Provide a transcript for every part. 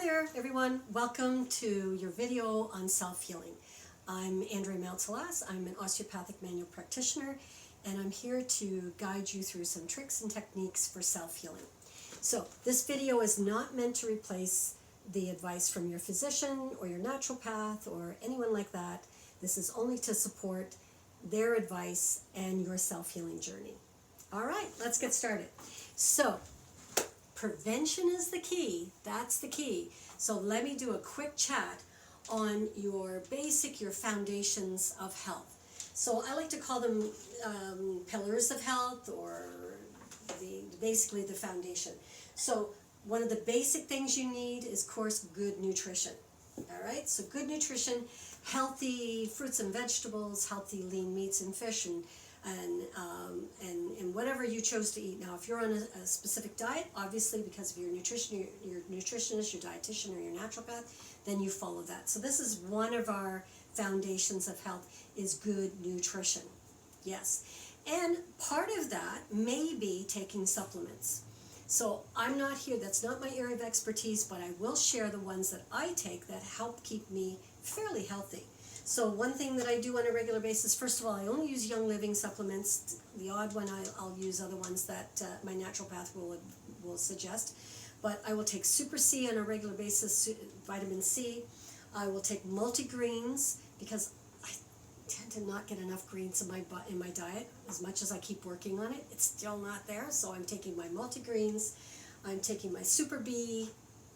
there everyone, welcome to your video on self-healing. I'm Mounce-Halasz. I'm an osteopathic manual practitioner, and I'm here to guide you through some tricks and techniques for self-healing. So this video is not meant to replace the advice from your physician or your naturopath or anyone like that. This is only to support their advice and your self-healing journey. All right, let's get started. So prevention is the key. That's the key. So let me do a quick chat on your foundations of health. So I like to call them pillars of health, or basically the foundation. So one of the basic things you need is, of course, good nutrition. All right, so good nutrition, healthy fruits and vegetables, healthy lean meats and fish, and whatever you chose to eat. Now, if you're on a specific diet, obviously because of your nutrition, your nutritionist, your dietitian, or your naturopath, then you follow that. So this is one of our foundations of health, is good nutrition. Yes, and part of that may be taking supplements. So I'm not here, that's not my area of expertise, but I will share the ones that I take that help keep me fairly healthy. So one thing that I do on a regular basis, first of all, I only use Young Living supplements. The odd one, I'll use other ones that my naturopath will suggest. But I will take Super C on a regular basis, vitamin C. I will take multigreens because I tend to not get enough greens in my diet. As much as I keep working on it, it's still not there. So I'm taking my multigreens. I'm taking my Super B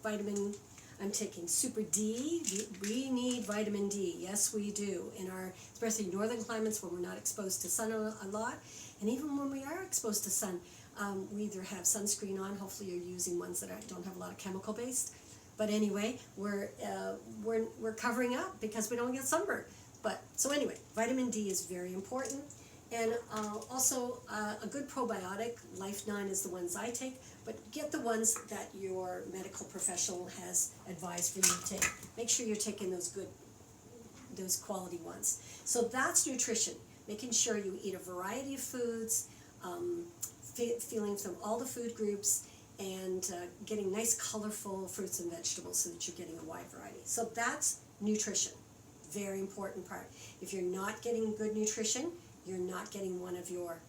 vitamin. I'm taking Super D. We need vitamin D. Yes, we do. In our, especially northern climates where we're not exposed to sun a lot. And even when we are exposed to sun, we either have sunscreen on. Hopefully you're using ones that don't have a lot of chemical based. But anyway, we're covering up because we don't get sunburned. But so anyway, vitamin D is very important. And also a good probiotic, Life 9 is the ones I take, but get the ones that your medical professional has advised for you to take. Make sure you're taking those quality ones. So that's nutrition, making sure you eat a variety of foods, feeling from all the food groups, and getting nice colorful fruits and vegetables so that you're getting a wide variety. So that's nutrition, very important part. If you're not getting good nutrition, you're not getting one of your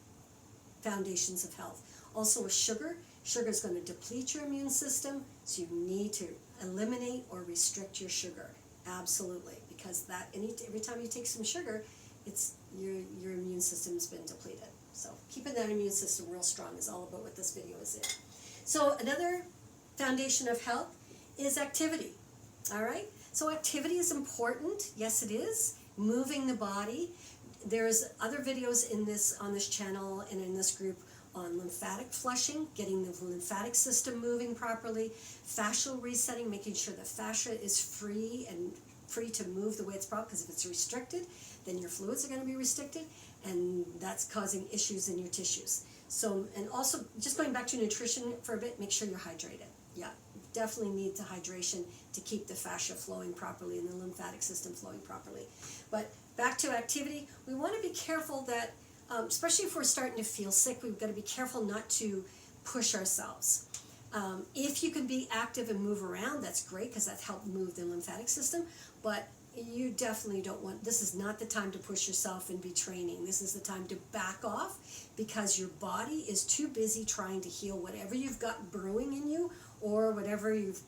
foundations of health. Also with sugar is going to deplete your immune system, so you need to eliminate or restrict your sugar. Absolutely, because that every time you take some sugar, it's your immune system's been depleted. So keeping that immune system real strong is all about what this video is in. So another foundation of health is activity. All right, so activity is important. Yes, it is. Moving the body. There's other videos on this channel and in this group on lymphatic flushing, getting the lymphatic system moving properly, fascial resetting, making sure the fascia is free to move the way it's brought, because if it's restricted, then your fluids are going to be restricted, and that's causing issues in your tissues. So, and also just going back to nutrition for a bit, make sure you're hydrated. Yeah, definitely need the hydration to keep the fascia flowing properly and the lymphatic system flowing properly. But back to activity, we want to be careful that, especially if we're starting to feel sick, we've got to be careful not to push ourselves. If you can be active and move around, that's great, because that helps move the lymphatic system, but you definitely don't want, this is not the time to push yourself and be training. This is the time to back off, because your body is too busy trying to heal whatever you've got brewing in you, or whatever you've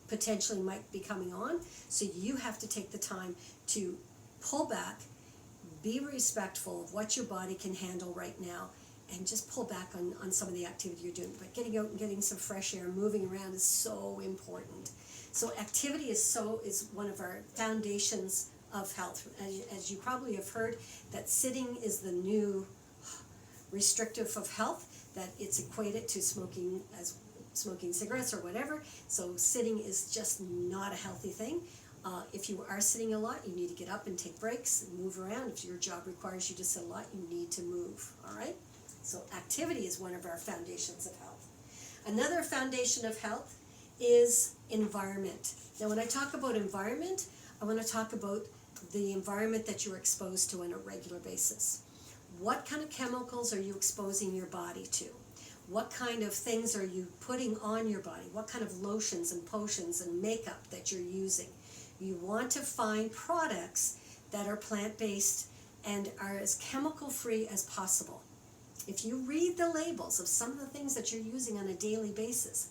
potentially might be coming on. So you have to take the time to pull back, be respectful of what your body can handle right now, and just pull back on some of the activity you're doing. But getting out and getting some fresh air, moving around is so important. So activity is one of our foundations of health. As you probably have heard, that sitting is the new restrictive of health, that it's equated to smoking cigarettes or whatever. So sitting is just not a healthy thing. If you are sitting a lot, you need to get up and take breaks and move around. If your job requires you to sit a lot, you need to move, all right? So activity is one of our foundations of health. Another foundation of health is environment. Now, when I talk about environment, I want to talk about the environment that you're exposed to on a regular basis. What kind of chemicals are you exposing your body to? What kind of things are you putting on your body? What kind of lotions and potions and makeup that you're using? You want to find products that are plant-based and are as chemical-free as possible. If you read the labels of some of the things that you're using on a daily basis,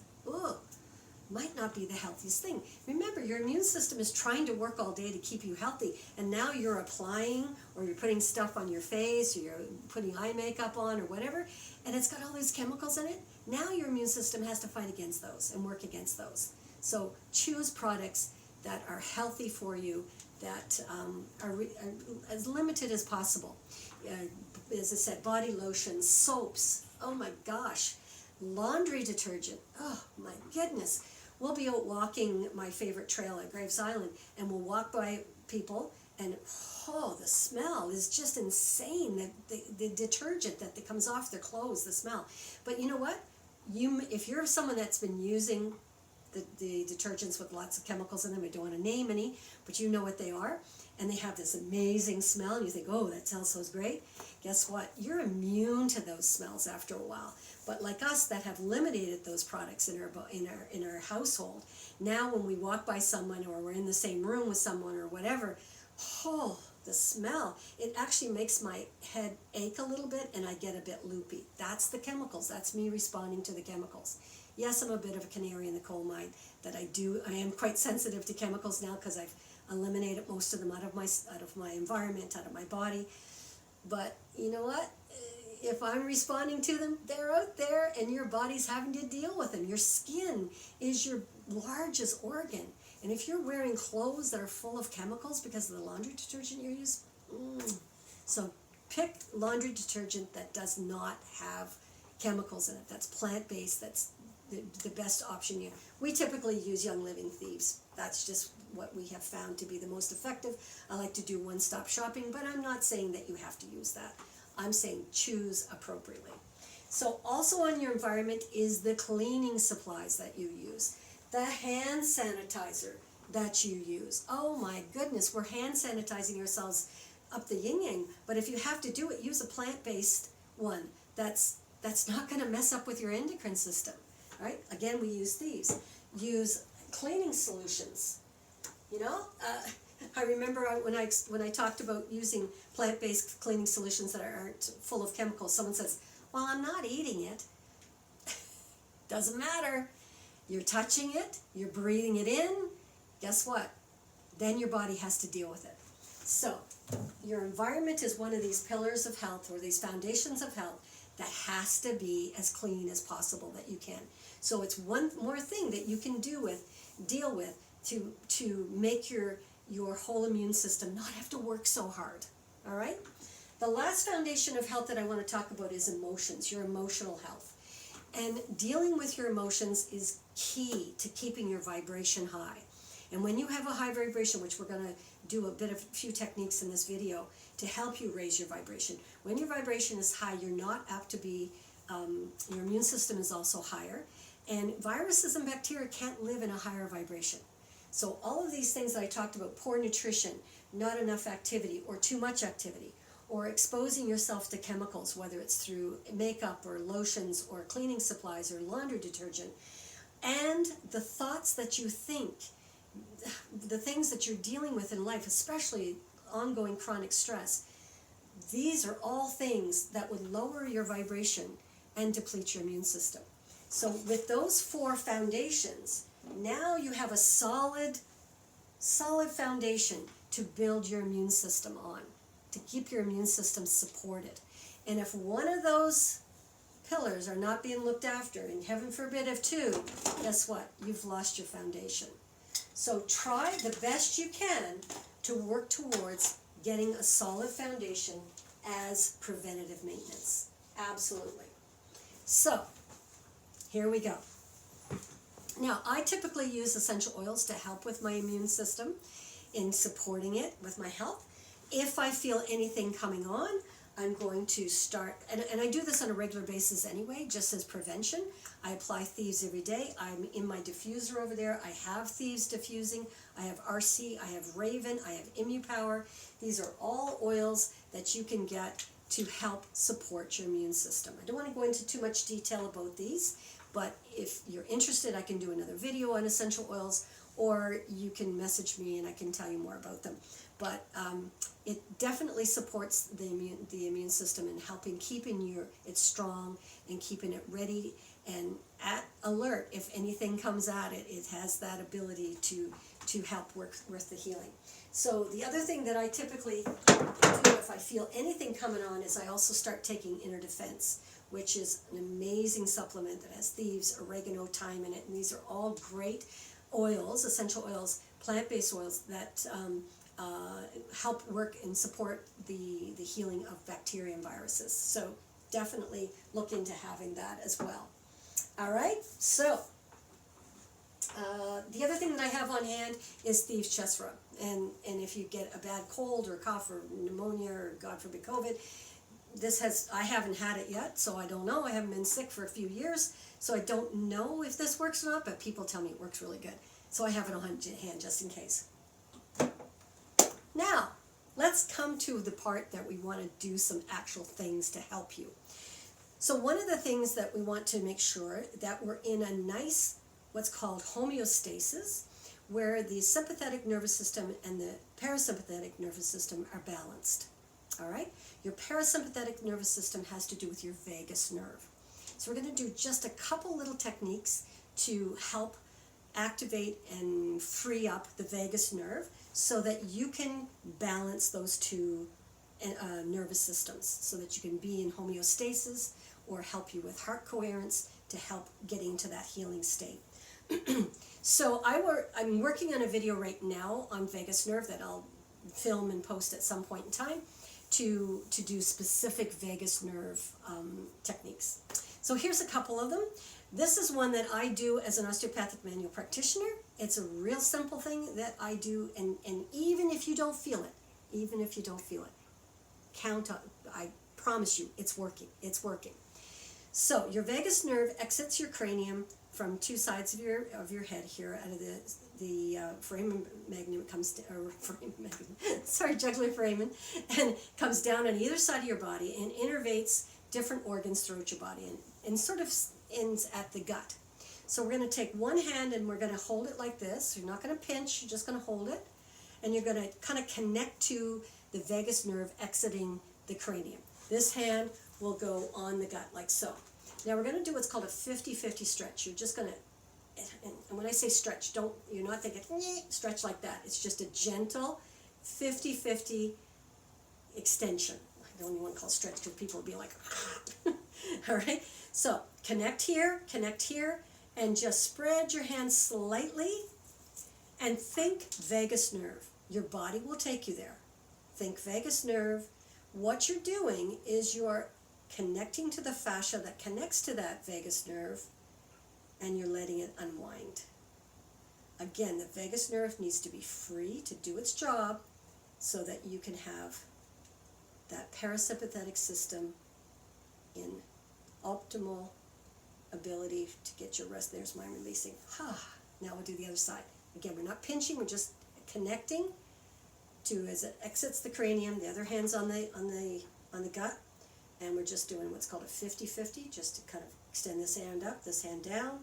might not be the healthiest thing. Remember, your immune system is trying to work all day to keep you healthy, and now you're applying, or you're putting stuff on your face, or you're putting eye makeup on, or whatever, and it's got all these chemicals in it. Now your immune system has to fight against those and work against those. So choose products that are healthy for you, that are as limited as possible. As I said, body lotions, soaps, oh my gosh, laundry detergent, oh my goodness. We'll be out walking my favorite trail at Graves Island, and we'll walk by people, and the smell is just insane. The detergent that comes off their clothes, the smell. But you know what? If you're someone that's been using the detergents with lots of chemicals in them, I don't want to name any, but you know what they are, and they have this amazing smell, and you think, oh, that smells so great. Guess what? You're immune to those smells after a while. But like us that have eliminated those products in our household, now when we walk by someone or we're in the same room with someone or whatever, the smell, it actually makes my head ache a little bit and I get a bit loopy. That's the chemicals. That's me responding to the chemicals. Yes, I'm a bit of a canary in the coal mine, that I am quite sensitive to chemicals now because I've eliminated most of them out of my environment, out of my body. But you know what? If I'm responding to them, they're out there and your body's having to deal with them. Your skin is your largest organ. And if you're wearing clothes that are full of chemicals because of the laundry detergent you use, so pick laundry detergent that does not have chemicals in it, that's plant-based, that's the best option. We typically use Young Living Thieves. That's just what we have found to be the most effective. I like to do one-stop shopping, but I'm not saying that you have to use that. I'm saying choose appropriately. So also on your environment is the cleaning supplies that you use. The hand sanitizer that you use. Oh my goodness, we're hand sanitizing ourselves up the yin-yang, but if you have to do it, use a plant-based one that's not going to mess up with your endocrine system. Right? Again, we use these. Use cleaning solutions. I remember when I talked about using plant-based cleaning solutions that aren't full of chemicals, someone says, well, I'm not eating it. Doesn't matter. You're touching it, you're breathing it in, guess what? Then your body has to deal with it. So, your environment is one of these pillars of health, or these foundations of health, that has to be as clean as possible that you can. So it's one more thing that you can deal with to make your whole immune system not have to work so hard. All right? The last foundation of health that I want to talk about is emotions, your emotional health. And dealing with your emotions is key to keeping your vibration high. And when you have a high vibration, which we're going to do a few techniques in this video to help you raise your vibration. When your vibration is high, you're not apt to be, your immune system is also higher. And viruses and bacteria can't live in a higher vibration. So all of these things that I talked about, poor nutrition, not enough activity or too much activity, or exposing yourself to chemicals, whether it's through makeup or lotions or cleaning supplies or laundry detergent, and the thoughts that you think, the things that you're dealing with in life, especially ongoing chronic stress, these are all things that would lower your vibration and deplete your immune system. So with those 4 foundations, now you have a solid foundation to build your immune system on, to keep your immune system supported. And if one of those pillars are not being looked after, and heaven forbid if 2, guess what? You've lost your foundation. So try the best you can to work towards getting a solid foundation as preventative maintenance. Absolutely. So, here we go. Now, I typically use essential oils to help with my immune system in supporting it with my health. If I feel anything coming on, I'm going to start, and I do this on a regular basis anyway, just as prevention. I apply Thieves every day. I'm in my diffuser over there. I have Thieves diffusing. I have RC, I have Raven, I have ImmuPower. These are all oils that you can get to help support your immune system. I don't want to go into too much detail about these, but if you're interested, I can do another video on essential oils, or you can message me and I can tell you more about them. But it definitely supports the immune system in helping keeping it strong and keeping it ready and at alert. If anything comes at it, it has that ability to help work with the healing. So the other thing that I typically do if I feel anything coming on is I also start taking Inner Defense, which is an amazing supplement that has thieves, oregano, thyme in it, and these are all great oils, essential oils, plant-based oils that help work and support the healing of bacteria and viruses. So definitely look into having that as well. All right, so the other thing that I have on hand is thieves chest rub, and if you get a bad cold or cough or pneumonia or God forbid COVID, I haven't had it yet, so I don't know. I haven't been sick for a few years, so I don't know if this works or not, but people tell me it works really good. So I have it on hand just in case. Now, let's come to the part that we want to do some actual things to help you. So one of the things that we want to make sure that we're in a nice, what's called homeostasis, where the sympathetic nervous system and the parasympathetic nervous system are balanced. All right? Your parasympathetic nervous system has to do with your vagus nerve. So we're going to do just a couple little techniques to help activate and free up the vagus nerve so that you can balance those two nervous systems, so that you can be in homeostasis or help you with heart coherence to help get into that healing state. So I'm working on a video right now on vagus nerve that I'll film and post at some point in time to do specific vagus nerve techniques. So here's a couple of them. This is one that I do as an osteopathic manual practitioner. It's a real simple thing that I do, and even if you don't feel it, count on, I promise you, it's working. So your vagus nerve exits your cranium from two sides of your head here, out of the foramen magnum comes jugular foramen, and comes down on either side of your body and innervates different organs throughout your body and sort of ends at the gut. So we're going to take one hand and we're going to hold it like this. You're not going to pinch, you're just going to hold it, and you're going to kind of connect to the vagus nerve exiting the cranium. This hand will go on the gut like so. Now we're going to do what's called a 50-50 stretch. You're just going to, and when I say stretch, you're not thinking stretch like that. It's just a gentle 50-50 extension. I don't even want to call it stretch because people will be like, all right? So connect here, and just spread your hands slightly and think vagus nerve. Your body will take you there. Think vagus nerve. What you're doing is you're connecting to the fascia that connects to that vagus nerve, and you're letting it unwind. Again, the vagus nerve needs to be free to do its job so that you can have that parasympathetic system in optimal ability to get your rest. There's my releasing. Now we'll do the other side. Again, we're not pinching, we're just connecting to as it exits the cranium. The other hand's on the gut, and we're just doing what's called a 50-50, just to kind of extend this hand up, this hand down.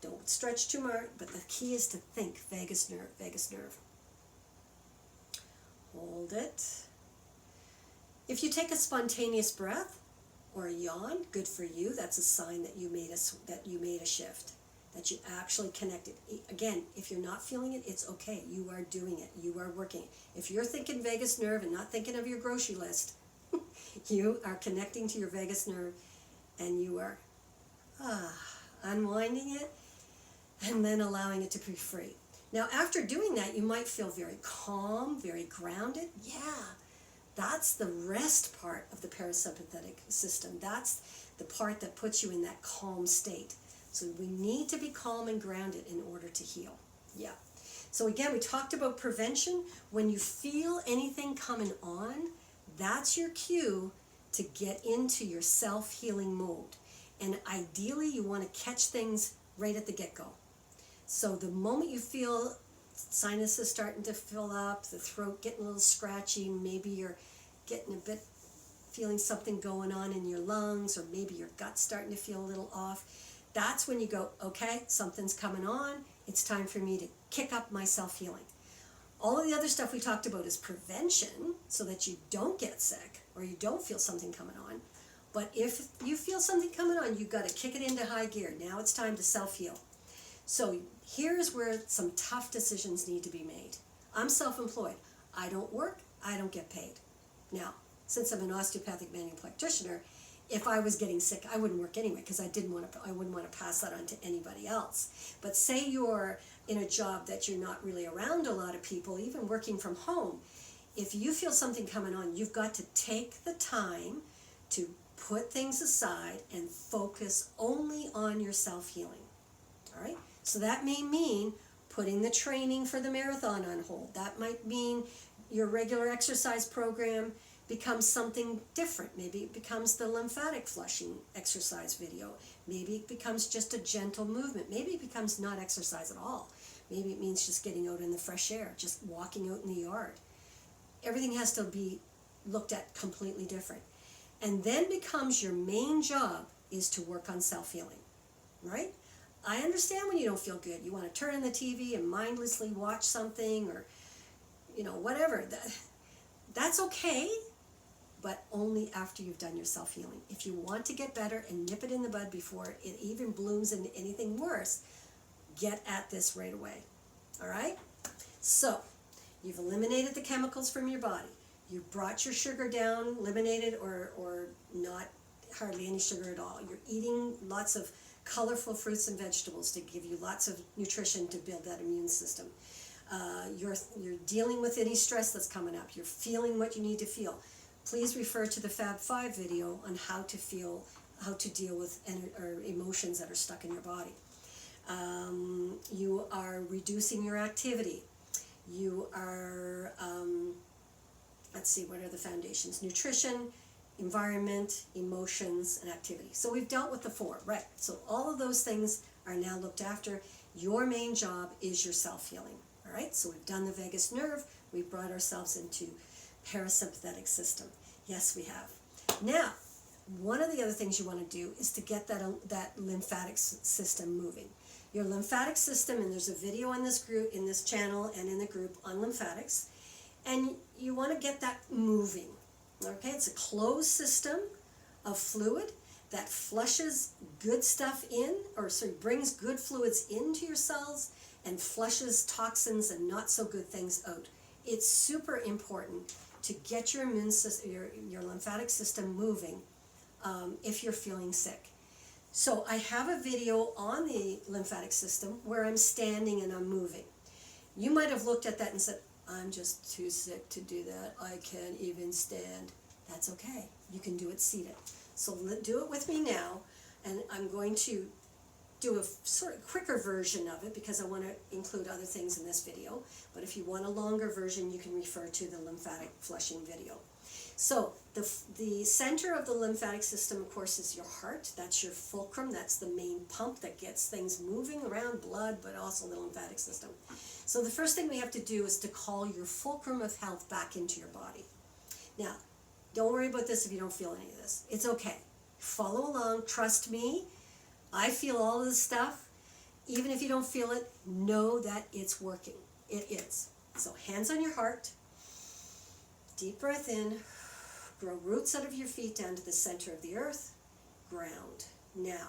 Don't stretch too much, but the key is to think vagus nerve. Hold it. If you take a spontaneous breath or a yawn, good for you. That's a sign that you made a shift, that you actually connected. Again, if you're not feeling it, it's okay. You are doing it. You are working. If you're thinking vagus nerve and not thinking of your grocery list, you are connecting to your vagus nerve, and you are unwinding it and then allowing it to be free. Now, after doing that, you might feel very calm, very grounded. Yeah, that's the rest part of the parasympathetic system. That's the part that puts you in that calm state. So we need to be calm and grounded in order to heal. Yeah. So again, we talked about prevention. When you feel anything coming on, that's your cue to get into your self-healing mode. And ideally, you want to catch things right at the get-go. So the moment you feel sinuses starting to fill up, the throat getting a little scratchy, maybe you're getting a bit feeling something going on in your lungs, or maybe your gut's starting to feel a little off, that's when you go, okay, something's coming on. It's time for me to kick up my self-healing. All of the other stuff we talked about is prevention, so that you don't get sick or you don't feel something coming on. But if you feel something coming on, you've got to kick it into high gear. Now it's time to self-heal. So here's where some tough decisions need to be made. I'm self-employed. I don't work, I don't get paid. Now, since I'm an osteopathic manual practitioner, if I was getting sick, I wouldn't work anyway, because I wouldn't want to pass that on to anybody else. But say you're in a job that you're not really around a lot of people, even working from home, if you feel something coming on, you've got to take the time to put things aside and focus only on your self-healing. All right? So that may mean putting the training for the marathon on hold. That might mean your regular exercise program becomes something different. Maybe it becomes the lymphatic flushing exercise video. Maybe it becomes just a gentle movement. Maybe it becomes not exercise at all. Maybe it means just getting out in the fresh air, just walking out in the yard. Everything has to be looked at completely different. And then becomes your main job is to work on self-healing, right? I understand when you don't feel good. You want to turn on the TV and mindlessly watch something, or, whatever. That's okay, but only after you've done your self-healing. If you want to get better and nip it in the bud before it even blooms into anything worse, get at this right away. All right? So, you've eliminated the chemicals from your body. You've brought your sugar down, eliminated or not hardly any sugar at all. You're eating lots of colorful fruits and vegetables to give you lots of nutrition to build that immune system. You're dealing with any stress that's coming up. You're feeling what you need to feel. Please refer to the Fab 5 video on how to deal with emotions that are stuck in your body. You are reducing your activity. You are, let's see, what are the foundations? Nutrition, environment, emotions, and activity. So we've dealt with the 4, right? So all of those things are now looked after. Your main job is your self-healing, all right? So we've done the vagus nerve. We've brought ourselves into parasympathetic system. Yes, we have. Now, one of the other things you want to do is to get that lymphatic system moving. Your lymphatic system, and there's a video on this group, in this channel, and in the group on lymphatics, and you want to get that moving. Okay, it's a closed system of fluid that flushes good stuff in, brings good fluids into your cells and flushes toxins and not so good things out. It's super important to get your immune system, your lymphatic system moving if you're feeling sick. So I have a video on the lymphatic system where I'm standing and I'm moving. You might have looked at that and said, I'm just too sick to do that. I can't even stand. That's okay. You can do it seated. So do it with me now, and I'm going to do a sort of quicker version of it because I want to include other things in this video. But if you want a longer version, you can refer to the lymphatic flushing video. So the center of the lymphatic system, of course, is your heart. That's your fulcrum. That's the main pump that gets things moving around, blood, but also the lymphatic system. So the first thing we have to do is to call your fulcrum of health back into your body. Now, don't worry about this if you don't feel any of this. It's okay. Follow along. Trust me. I feel all of this stuff. Even if you don't feel it, know that it's working. It is. So hands on your heart. Deep breath in. Grow roots out of your feet down to the center of the earth. Ground. Now,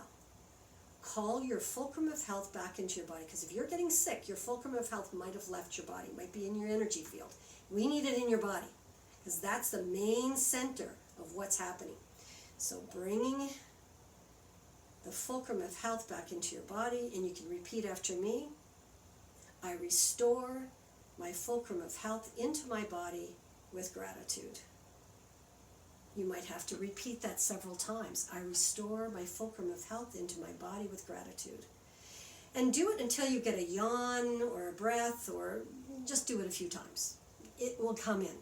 call your fulcrum of health back into your body, because if you're getting sick, your fulcrum of health might have left your body, might be in your energy field. We need it in your body, because that's the main center of what's happening. So bringing the fulcrum of health back into your body, and you can repeat after me. I restore my fulcrum of health into my body with gratitude. You might have to repeat that several times. I restore my fulcrum of health into my body with gratitude. And do it until you get a yawn or a breath, or just do it a few times. It will come in.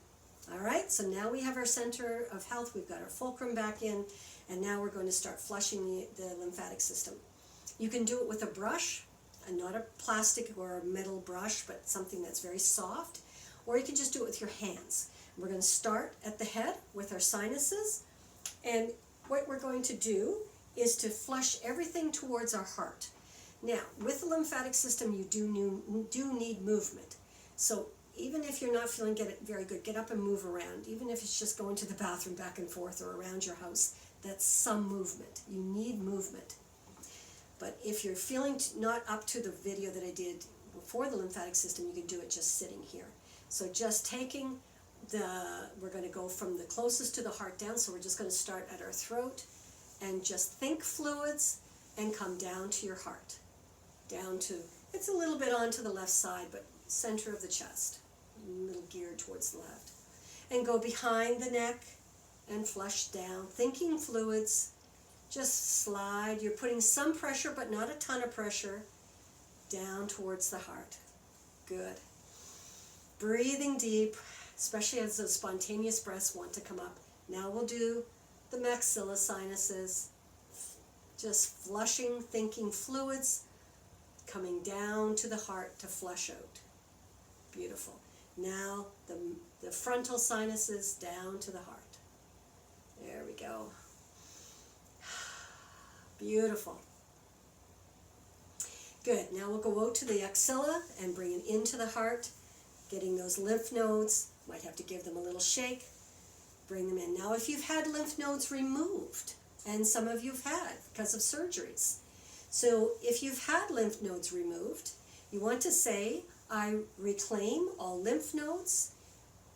All right, so now we have our center of health. We've got our fulcrum back in, and now we're going to start flushing the lymphatic system. You can do it with a brush, and not a plastic or a metal brush, but something that's very soft, or you can just do it with your hands. We're going to start at the head with our sinuses, And what we're going to do is to flush everything towards our heart. Now, with the lymphatic system, you do need movement. So even if you're not feeling very good, get up and move around. Even if it's just going to the bathroom back and forth or around your house, that's some movement. You need movement. But if you're feeling not up to the video that I did for the lymphatic system, you can do it just sitting here. So just taking we're going to go from the closest to the heart down, so we're just going to start at our throat and just think fluids and come down to your heart. Down to, it's a little bit onto the left side, but center of the chest, a little geared towards the left. And go behind the neck and flush down, thinking fluids. Just slide, you're putting some pressure, but not a ton of pressure, down towards the heart. Good. Breathing deep, especially as those spontaneous breaths want to come up. Now we'll do the maxilla sinuses, just flushing, thinking fluids, coming down to the heart to flush out. Beautiful. Now the frontal sinuses down to the heart. There we go. Beautiful. Good. Now we'll go out to the axilla and bring it into the heart, getting those lymph nodes. Might have to give them a little shake. Bring them in. Now if you've had lymph nodes removed, and some of you've had because of surgeries, so if you've had lymph nodes removed, you want to say, I reclaim all lymph nodes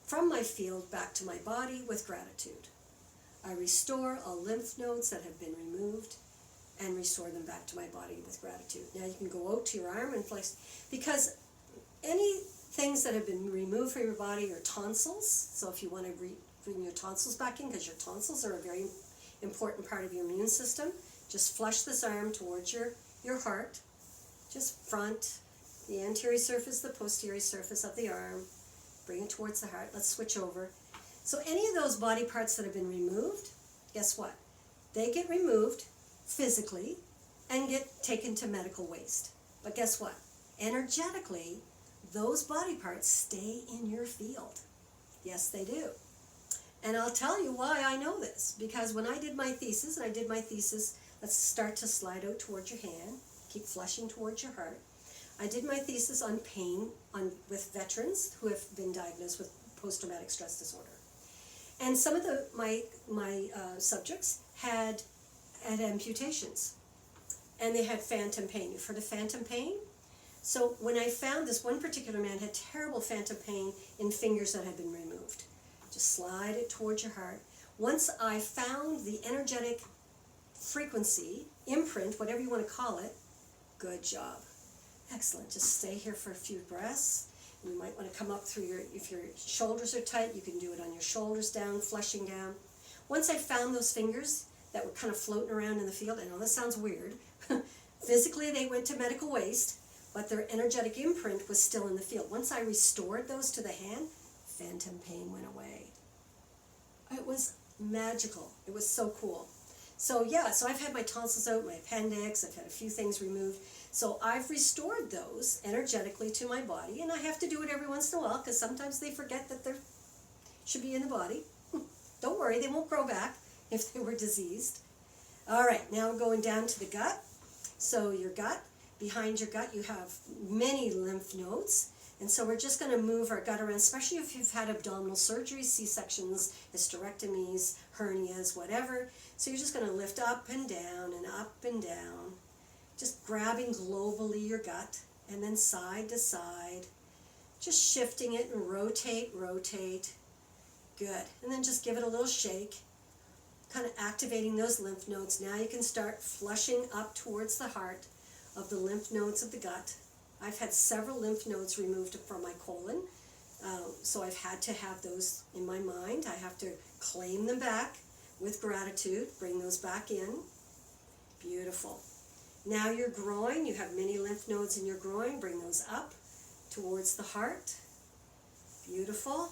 from my field back to my body with gratitude. I restore all lymph nodes that have been removed and restore them back to my body with gratitude. Now you can go out to your arm and place, because any things that have been removed from your body are tonsils. So if you want to bring your tonsils back in, because your tonsils are a very important part of your immune system, just flush this arm towards your heart, just front, the anterior surface, the posterior surface of the arm, bring it towards the heart. Let's switch over. So any of those body parts that have been removed, guess what? They get removed physically and get taken to medical waste. But guess what? Energetically, those body parts stay in your field. Yes, they do. And I'll tell you why I know this. Because when I did my thesis, let's start to slide out towards your hand, keep flushing towards your heart. I did my thesis on pain with veterans who have been diagnosed with post-traumatic stress disorder. And some of my subjects had amputations, and they had phantom pain. You've heard of phantom pain? So when I found this one particular man had terrible phantom pain in fingers that had been removed. Just slide it towards your heart. Once I found the energetic frequency, imprint, whatever you want to call it, good job. Excellent. Just stay here for a few breaths. You might want to come up through if your shoulders are tight, you can do it on your shoulders down, flushing down. Once I found those fingers that were kind of floating around in the field, I know this sounds weird. Physically, they went to medical waste, but their energetic imprint was still in the field. Once I restored those to the hand, phantom pain went away. It was magical. It was so cool. So yeah, so I've had my tonsils out, my appendix, I've had a few things removed. So I've restored those energetically to my body, and I have to do it every once in a while because sometimes they forget that they should be in the body. Don't worry, they won't grow back if they were diseased. All right, now we're going down to the gut. So your gut, behind your gut you have many lymph nodes, and so we're just going to move our gut around, especially if you've had abdominal surgeries, C-sections, hysterectomies, hernias, whatever. So you're just going to lift up and down and up and down, just grabbing globally your gut, and then side to side, just shifting it and rotate, rotate. Good. And then just give it a little shake, kind of activating those lymph nodes. Now you can start flushing up towards the heart of the lymph nodes of the gut. I've had several lymph nodes removed from my colon, so I've had to have those in my mind. I have to claim them back with gratitude, bring those back in. Beautiful. Now your groin, you have many lymph nodes in your groin, bring those up towards the heart. Beautiful.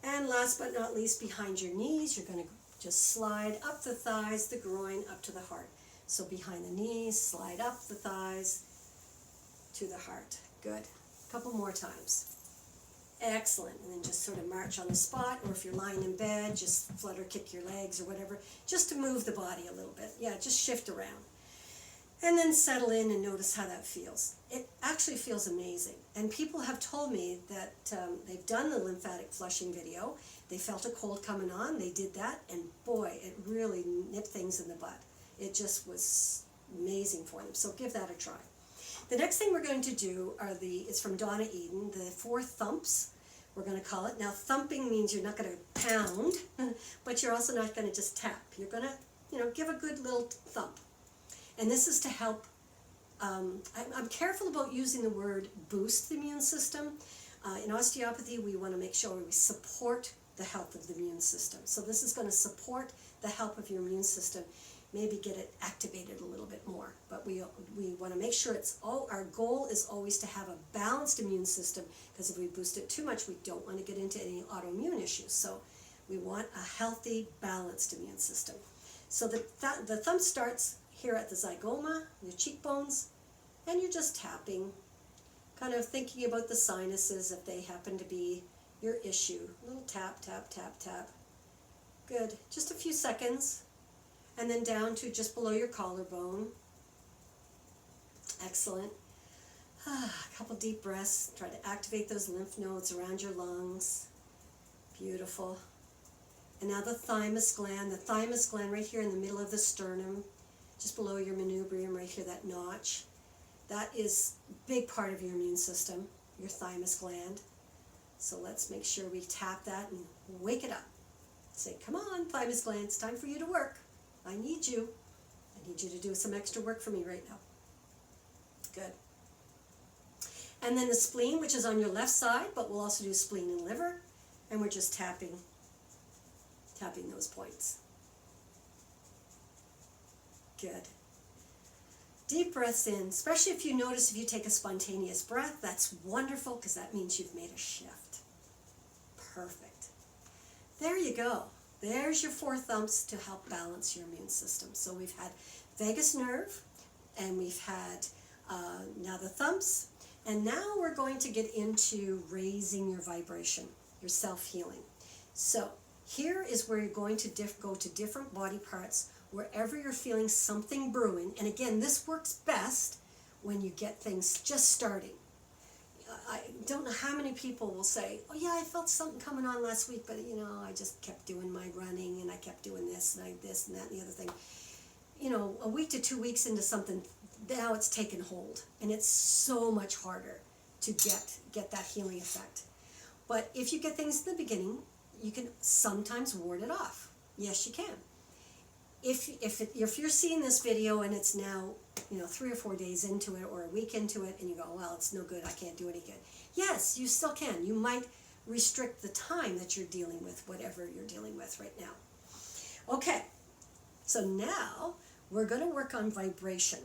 And last but not least, behind your knees, you're going to just slide up the thighs, the groin, up to the heart. So behind the knees, slide up the thighs to the heart. Good. A couple more times. Excellent. And then just sort of march on the spot, or if you're lying in bed, just flutter kick your legs or whatever, just to move the body a little bit. Yeah, just shift around. And then settle in and notice how that feels. It actually feels amazing. And people have told me that they've done the lymphatic flushing video. They felt a cold coming on, they did that, and boy, it really nipped things in the bud. It just was amazing for them. So give that a try. The next thing we're going to do it's from Donna Eden, the 4 thumps, we're going to call it. Now, thumping means you're not going to pound, but you're also not going to just tap. You're going to, give a good little thump. And this is to help, I'm careful about using the word boost the immune system. In osteopathy, we want to make sure we support the health of the immune system. So this is going to support the health of your immune system, maybe get it activated a little bit more. But we want to make sure our goal is always to have a balanced immune system, because if we boost it too much, we don't want to get into any autoimmune issues. So we want a healthy, balanced immune system. So the thumb starts here at the zygoma, your cheekbones, and you're just tapping, kind of thinking about the sinuses if they happen to be your issue. A little tap, tap, tap, tap. Good. Just a few seconds. And then down to just below your collarbone. Excellent. A couple deep breaths. Try to activate those lymph nodes around your lungs. Beautiful. And now the thymus gland. The thymus gland right here in the middle of the sternum, just below your manubrium, right here, that notch. That is a big part of your immune system, your thymus gland. So let's make sure we tap that and wake it up. Say, come on, thymus gland, it's time for you to work. I need you. I need you to do some extra work for me right now. Good. And then the spleen, which is on your left side, but we'll also do spleen and liver. And we're just tapping those points. Good. Deep breaths in, especially if you take a spontaneous breath. That's wonderful, because that means you've made a shift. Perfect. There you go. There's your 4 thumps to help balance your immune system. So we've had vagus nerve, and we've had now the thumps, and now we're going to get into raising your vibration, your self-healing. So here is where you're going to go to different body parts, wherever you're feeling something brewing. And again, this works best when you get things just starting. I don't know how many people will say, oh yeah, I felt something coming on last week, but I just kept doing my running, and I kept doing this and this and that and the other thing. A week to 2 weeks into something, now it's taken hold, and it's so much harder to get that healing effect. But if you get things in the beginning, you can sometimes ward it off. Yes, you can. If you're seeing this video and it's now 3 or 4 days into it, or a week into it, and you go, well, it's no good, I can't do any good. Yes, you still can. You might restrict the time that you're dealing with whatever you're dealing with right now. Okay, so now we're going to work on vibration.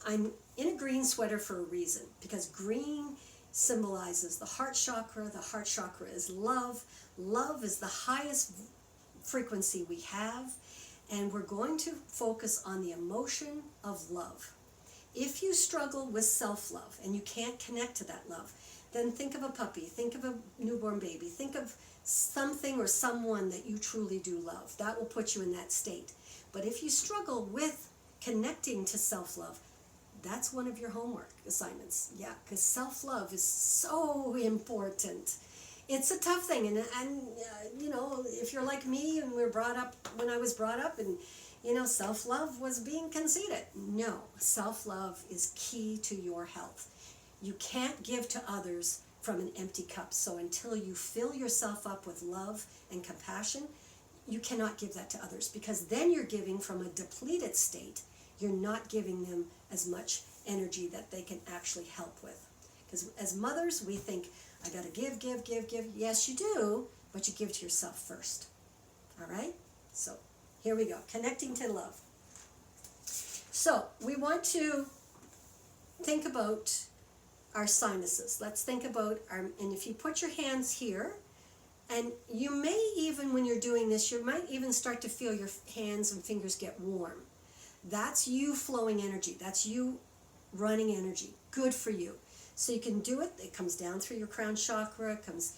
I'm in a green sweater for a reason, because green symbolizes the heart chakra. The heart chakra is love. Love is the highest frequency we have. And we're going to focus on the emotion of love. If you struggle with self-love and you can't connect to that love, then think of a puppy, think of a newborn baby, think of something or someone that you truly do love. That will put you in that state. But if you struggle with connecting to self-love, that's one of your homework assignments. Yeah, because self-love is so important. It's a tough thing, and if you're like me and we're brought up when I was brought up, and self-love was being conceited. No, self-love is key to your health. You can't give to others from an empty cup. So until you fill yourself up with love and compassion, you cannot give that to others, because then you're giving from a depleted state. You're not giving them as much energy that they can actually help with. Because as mothers, we think, I got to give, give, give, give. Yes, you do, but you give to yourself first. All right? So here we go, connecting to love. So we want to think about our sinuses. Let's think about and if you put your hands here, and you may even, when you're doing this, you might even start to feel your hands and fingers get warm. That's you flowing energy. That's you running energy. Good for you. So you can do it. It comes down through your crown chakra, it comes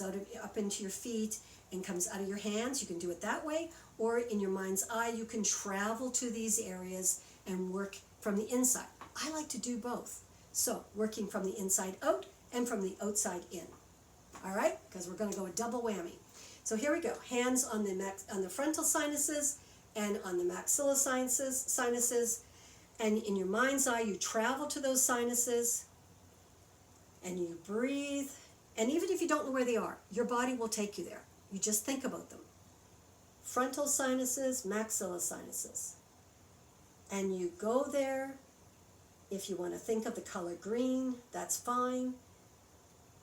out up into your feet and comes out of your hands. You can do it that way, or in your mind's eye, you can travel to these areas and work from the inside. I like to do both. So working from the inside out and from the outside in. All right, because we're going to go a double whammy. So here we go. Hands on the frontal sinuses and on the maxillary sinuses. And in your mind's eye, you travel to those sinuses and you breathe. And even if you don't know where they are, your body will take you there. You just think about them. Frontal sinuses, maxillary sinuses. And you go there. If you want to think of the color green, that's fine.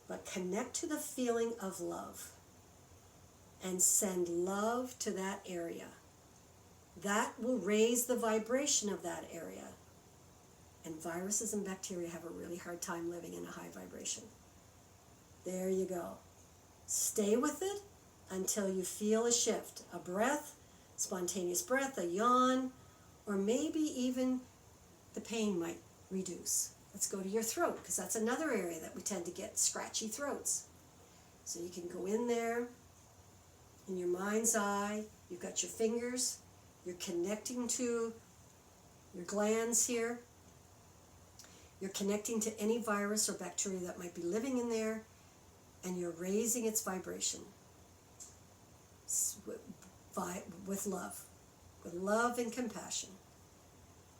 But connect to the feeling of love. And send love to that area. That will raise the vibration of that area. And viruses and bacteria have a really hard time living in a high vibration. There you go. Stay with it until you feel a shift. A breath, spontaneous breath, a yawn, or maybe even the pain might reduce. Let's go to your throat, because that's another area that we tend to get scratchy throats. So you can go in there. In your mind's eye, you've got your fingers, you're connecting to your glands here. You're connecting to any virus or bacteria that might be living in there, and you're raising its vibration with love and compassion.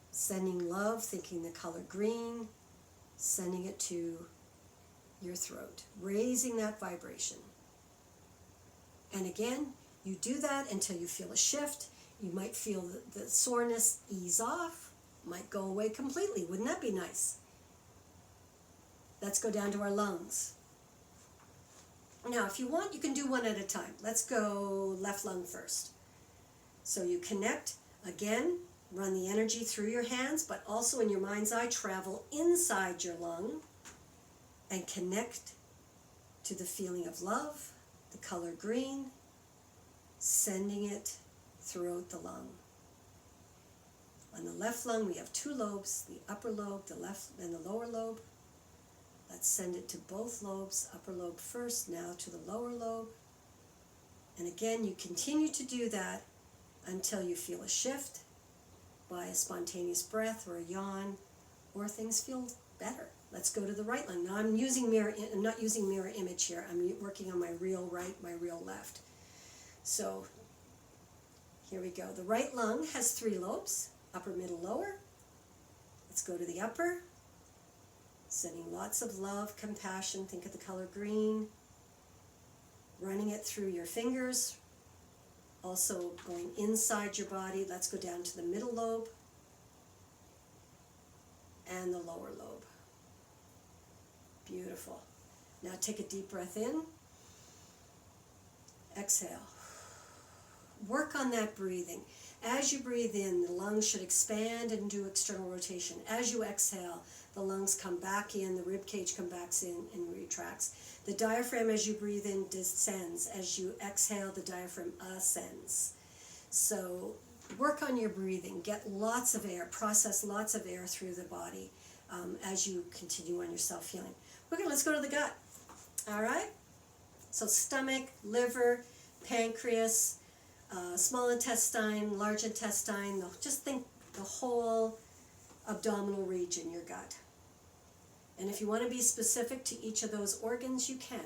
Sending love, thinking the color green, sending it to your throat, raising that vibration. And again, you do that until you feel a shift. You might feel the soreness ease off, might go away completely. Wouldn't that be nice? Let's go down to our lungs. Now, if you want, you can do one at a time. Let's go left lung first. So you connect, again, run the energy through your hands, but also in your mind's eye, travel inside your lung and connect to the feeling of love, the color green, sending it throughout the lung. On the left lung, we have two lobes, the upper lobe, the left and the lower lobe. Let's send it to both lobes, upper lobe first, now to the lower lobe. And again, you continue to do that until you feel a shift by a spontaneous breath or a yawn, or things feel better. Let's go to the right lung. Now I'm not using mirror image here. I'm working on my real right, my real left. So here we go. The right lung has three lobes, upper, middle, lower. Let's go to the upper. Sending lots of love, compassion, think of the color green. Running it through your fingers. Also going inside your body. Let's go down to the middle lobe and the lower lobe. Beautiful. Now take a deep breath in. Exhale. Work on that breathing. As you breathe in, the lungs should expand and do external rotation. As you exhale, the lungs come back in, the rib cage comes back in and retracts. The diaphragm, as you breathe in, descends. As you exhale, the diaphragm ascends. So work on your breathing. Get lots of air. Process lots of air through the body as you continue on your self-healing. Okay, let's go to the gut. All right? So stomach, liver, pancreas, small intestine, large intestine, just think the whole abdominal region, your gut. And if you want to be specific to each of those organs, you can.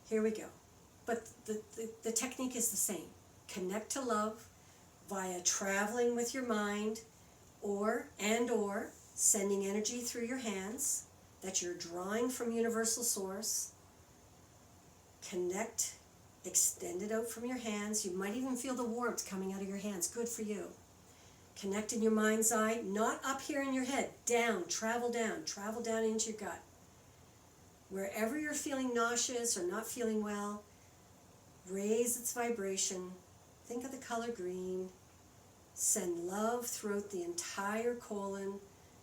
Here we go. But the technique is the same. Connect to love via traveling with your mind or sending energy through your hands that you're drawing from universal source. Connect, extend it out from your hands. You might even feel the warmth coming out of your hands. Good for you. Connect in your mind's eye, not up here in your head, down, travel down into your gut. Wherever you're feeling nauseous or not feeling well, raise its vibration. Think of the color green. Send love throughout the entire colon,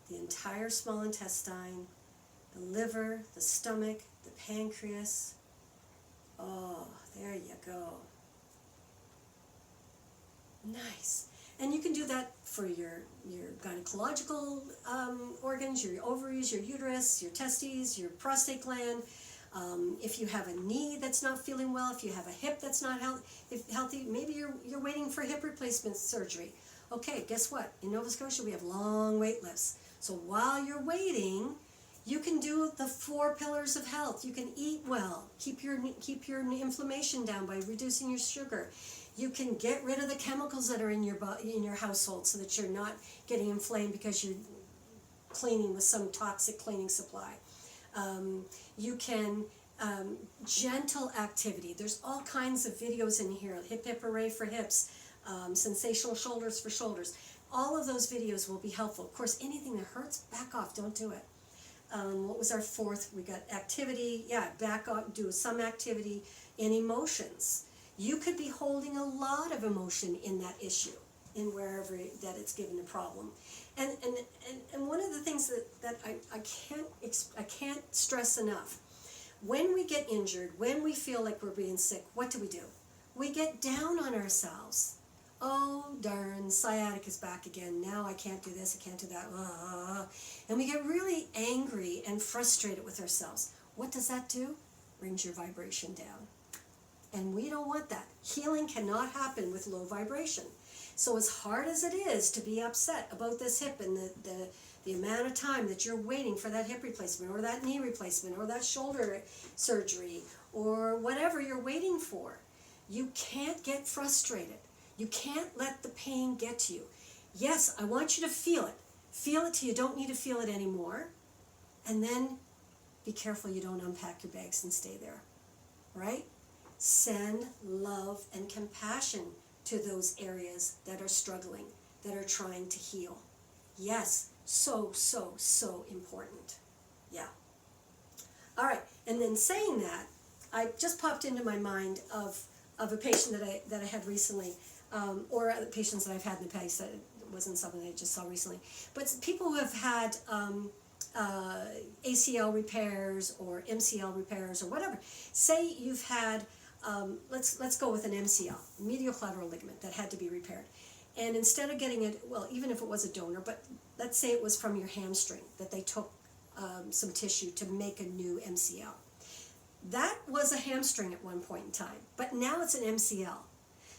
the entire small intestine, the liver, the stomach, the pancreas. Oh, there you go. Nice. And you can do that for your gynecological organs, your ovaries, your uterus, your testes, your prostate gland. If you have a knee that's not feeling well, if you have a hip that's not healthy, maybe you're waiting for hip replacement surgery. Okay, guess what? In Nova Scotia, we have long wait lists. So while you're waiting, you can do the 4 pillars of health. You can eat well, keep your inflammation down by reducing your sugar. You can get rid of the chemicals that are in your household so that you're not getting inflamed because you're cleaning with some toxic cleaning supply. You can gentle activity. There's all kinds of videos in here. Hip hip hooray for hips, sensational shoulders for shoulders. All of those videos will be helpful. Of course, anything that hurts, back off. Don't do it. What was our 4th? We got activity. Yeah, back off. Do some activity. And emotions. You could be holding a lot of emotion in that issue, in wherever that it's given a problem. And one of the things that I can't stress enough, when we get injured, when we feel like we're being sick, what do? We get down on ourselves. Oh darn, sciatic is back again. Now I can't do this, I can't do that. And we get really angry and frustrated with ourselves. What does that do? Brings your vibration down. And we don't want that. Healing cannot happen with low vibration. So as hard as it is to be upset about this hip and the amount of time that you're waiting for that hip replacement or that knee replacement or that shoulder surgery or whatever you're waiting for, you can't get frustrated. You can't let the pain get to you. Yes, I want you to feel it. Feel it till you don't need to feel it anymore. And then be careful you don't unpack your bags and stay there. Right? Send love and compassion to those areas that are struggling, that are trying to heal. Yes, so important. Yeah. All right, and then saying that, I just popped into my mind of a patient that I had recently, or other patients that I've had in the past. That it wasn't something I just saw recently, but people who have had ACL repairs or MCL repairs or whatever. Say you've had let's go with an MCL, medial collateral ligament, that had to be repaired. And instead of getting it, well, even if it was a donor, but let's say it was from your hamstring that they took some tissue to make a new MCL. That was a hamstring at one point in time, but now it's an MCL.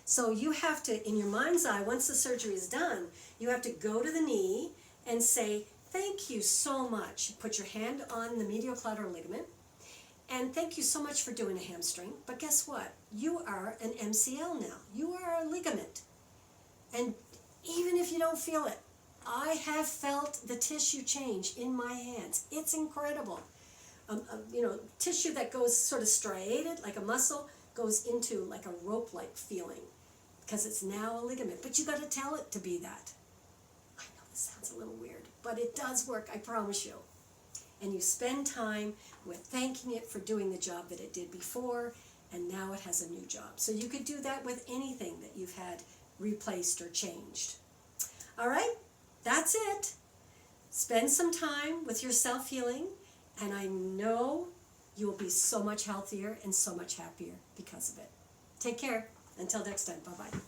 So you have to, in your mind's eye, once the surgery is done, you have to go to the knee and say, thank you so much. Put your hand on the medial collateral ligament. And thank you so much for doing a hamstring. But guess what? You are an MCL now. You are a ligament. And even if you don't feel it, I have felt the tissue change in my hands. It's incredible. Tissue that goes sort of striated, like a muscle, goes into like a rope-like feeling because it's now a ligament. But you got to tell it to be that. I know this sounds a little weird, but it does work, I promise you. And you spend time with thanking it for doing the job that it did before, and now it has a new job. So you could do that with anything that you've had replaced or changed. All right, that's it. Spend some time with your self-healing, and I know you will be so much healthier and so much happier because of it. Take care. Until next time, bye-bye.